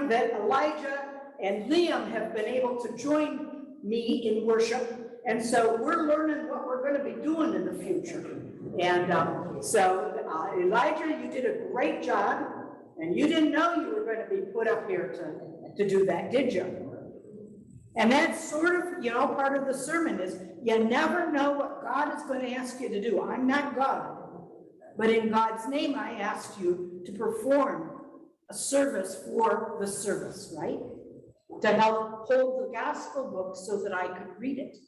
find that Elijah and Liam have been able to join me in worship. And so we're learning what we're going to be doing in the future. And Elijah, you did a great job. And you didn't know you were going to be put up here to do that, did you? And that's sort of, part of the sermon is you never know what God is going to ask you to do. I'm not God, but in God's name, I asked you to perform a service for the service, right? To help hold the gospel book so that I could read it.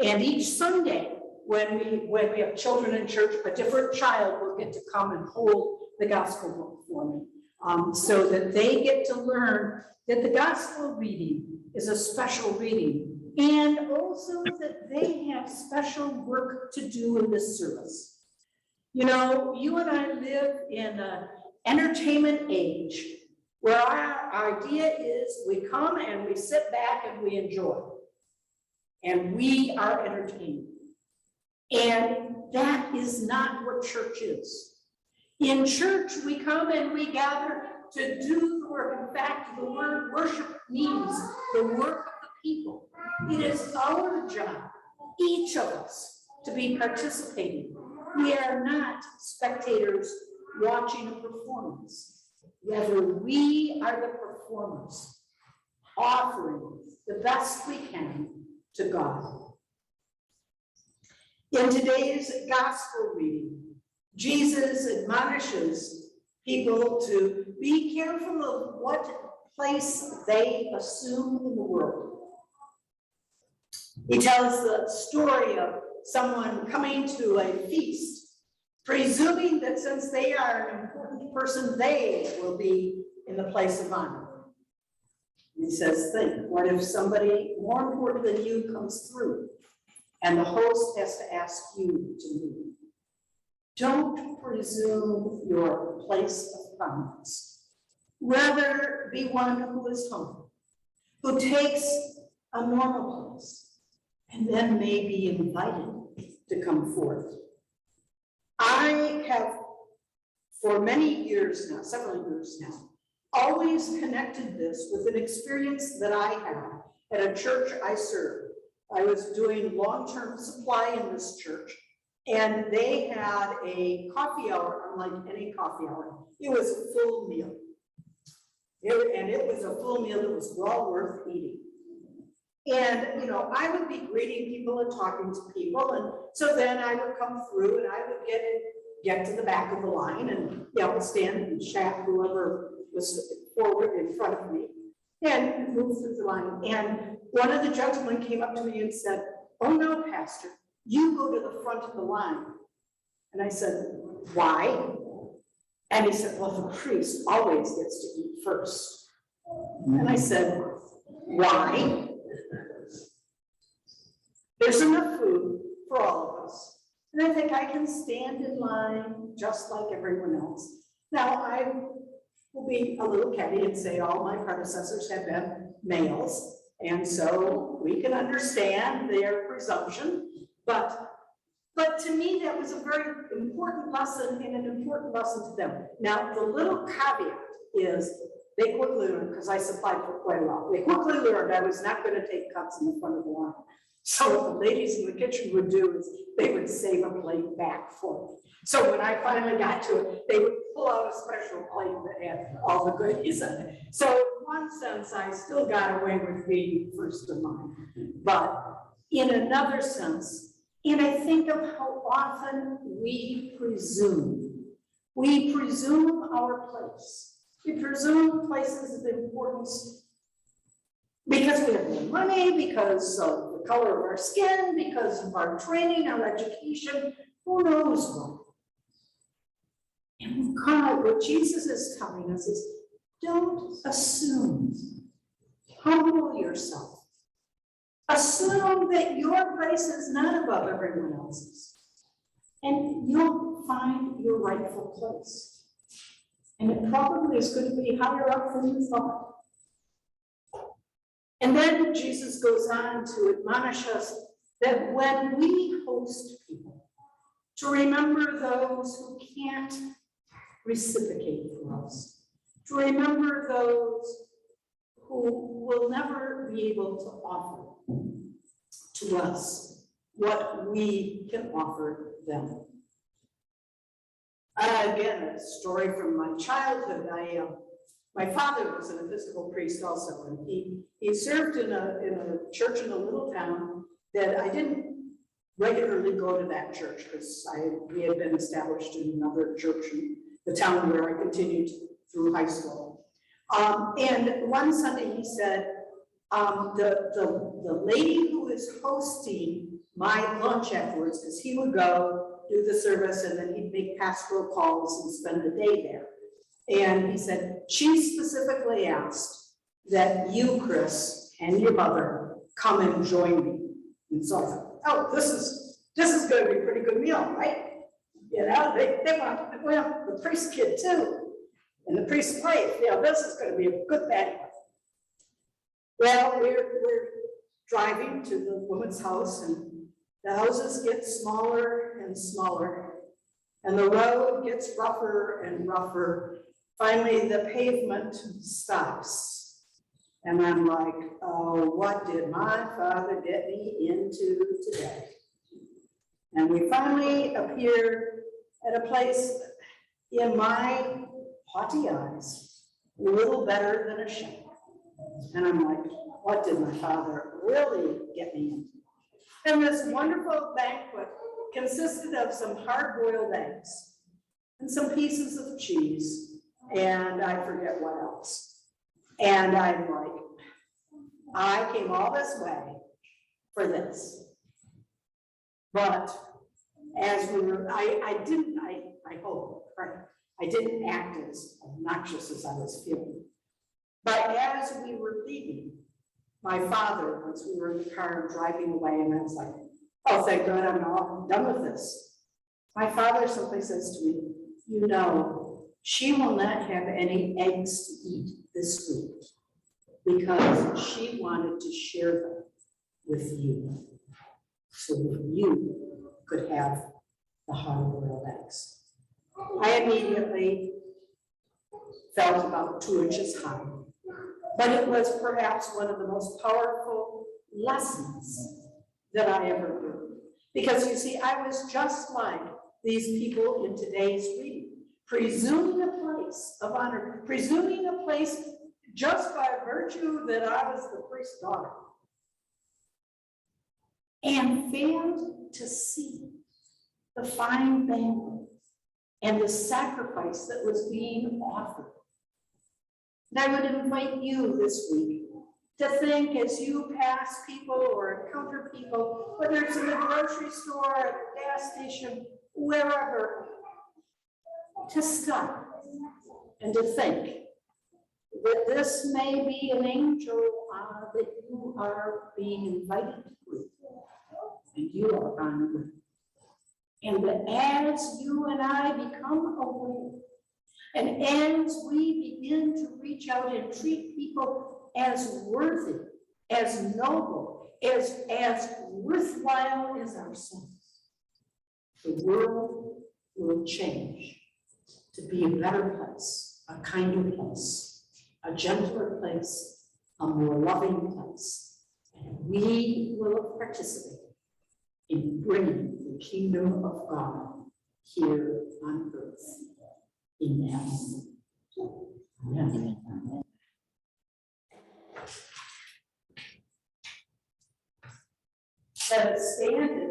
And each Sunday, when we have children in church, a different child will get to come and hold the gospel book for me, so that they get to learn that the gospel reading is a special reading, and also that they have special work to do in this service. You and I live in an entertainment age where our idea is we come and we sit back and we enjoy, and we are entertained. And that is not what church is. In church, we come and we gather to do the work. In fact, the word worship means the work of the people. It is our job, each of us, to be participating. We are not spectators watching a performance. Rather, we are the performers, offering the best we can to God. In today's gospel reading, Jesus admonishes people to be careful of what place they assume in the world. He tells the story of someone coming to a feast, presuming that since they are an important person, they will be in the place of honor. He says, think, what if somebody more important than you comes through and the host has to ask you to leave? Don't presume your place of prominence. Rather, be one who is humble, who takes a normal place, and then may be invited to come forth. I have, for many years now, several years now, always connected this with an experience that I had at a church I served. I was doing long-term supply in this church, and they had a coffee hour, unlike any coffee hour. It was a full meal. It was a full meal that was well worth eating. And, I would be greeting people and talking to people. And so then I would come through and I would get to the back of the line and, stand and chat whoever was forward in front of me and move through the line. And one of the gentlemen came up to me and said, "Oh no, Pastor, you go to the front of the line." And I said, "Why?" And he said, "Well, the priest always gets to eat first." And I said, "Why?" There's enough food for all of us. And I think I can stand in line just like everyone else. Now, I will be a little catty and say all my predecessors have been males. And so we can understand their presumption. But to me, that was a very important lesson and an important lesson to them. Now, the little caveat is they quickly learned, because I supplied for quite a while, they quickly learned I was not going to take cuts in the front of the line. So what the ladies in the kitchen would do is they would save a plate back for me. So when I finally got to it, they would pull out a special plate that had all the goodies in it. So in one sense, I still got away with being first in line. But in another sense, and I think of how often we presume our place. We presume places of importance because we have more money, because of the color of our skin, because of our training, our education, who knows what. And God, what Jesus is telling us is, don't assume. Humble yourself. Assume that your place is not above everyone else's. And you'll find your rightful place. And it probably is going to be higher up than you thought. And then Jesus goes on to admonish us that when we host people, to remember those who can't reciprocate for us, to remember those will never be able to offer to us what we can offer them. Again, a story from my childhood. My father was an Episcopal priest also, and he served in a church in a little town that I didn't regularly go to that church because we had been established in another church in the town where I continued through high school. And one Sunday he said, the lady who is hosting my lunch afterwards, because he would go do the service and then he'd make pastoral calls and spend the day there. And he said, she specifically asked that you, Chris, and your mother come and join me. And so I thought, oh, this is going to be a pretty good meal, right? You know, they want, well, the priest's kid too, and the priest's wife. You know, this is going to be a good banquet. Well, we're driving to the woman's house, and the houses get smaller and smaller, and the road gets rougher and rougher. Finally, the pavement stops, and I'm like, oh, what did my father get me into today? And we finally appear at a place, in my haughty eyes, a little better than a shack. And I'm like, what did my father really get me into? And this wonderful banquet consisted of some hard-boiled eggs and some pieces of cheese, and I forget what else. And I'm like, I came all this way for this. But as we were, I hope, right? I didn't act as obnoxious as I was feeling. But as we were leaving, my father, once we were in the car driving away, and I was like, oh, thank God I'm all done with this. My father simply says to me, you know, she will not have any eggs to eat this week because she wanted to share them with you so that you could have the hard-boiled eggs. I immediately felt about 2 inches high, but it was perhaps one of the most powerful lessons that I ever heard. Because you see, I was just like these people in today's reading, presuming a place of honor, presuming a place just by virtue that I was the priest's daughter, and failed to see the fine banquet and the sacrifice that was being offered. And I would invite you this week to think as you pass people or encounter people, whether it's in the grocery store, at the gas station, wherever, to stop and to think that this may be an angel that you are being invited to greet, and you are honored. And that as you and I become aware, and as we begin to reach out and treat people as worthy, as noble, as worthwhile as ourselves, the world will change to be a better place, a kinder place, a gentler place, a more loving place. And we will participate in bringing the kingdom of God here on earth in that moment. Amen. Let us stand.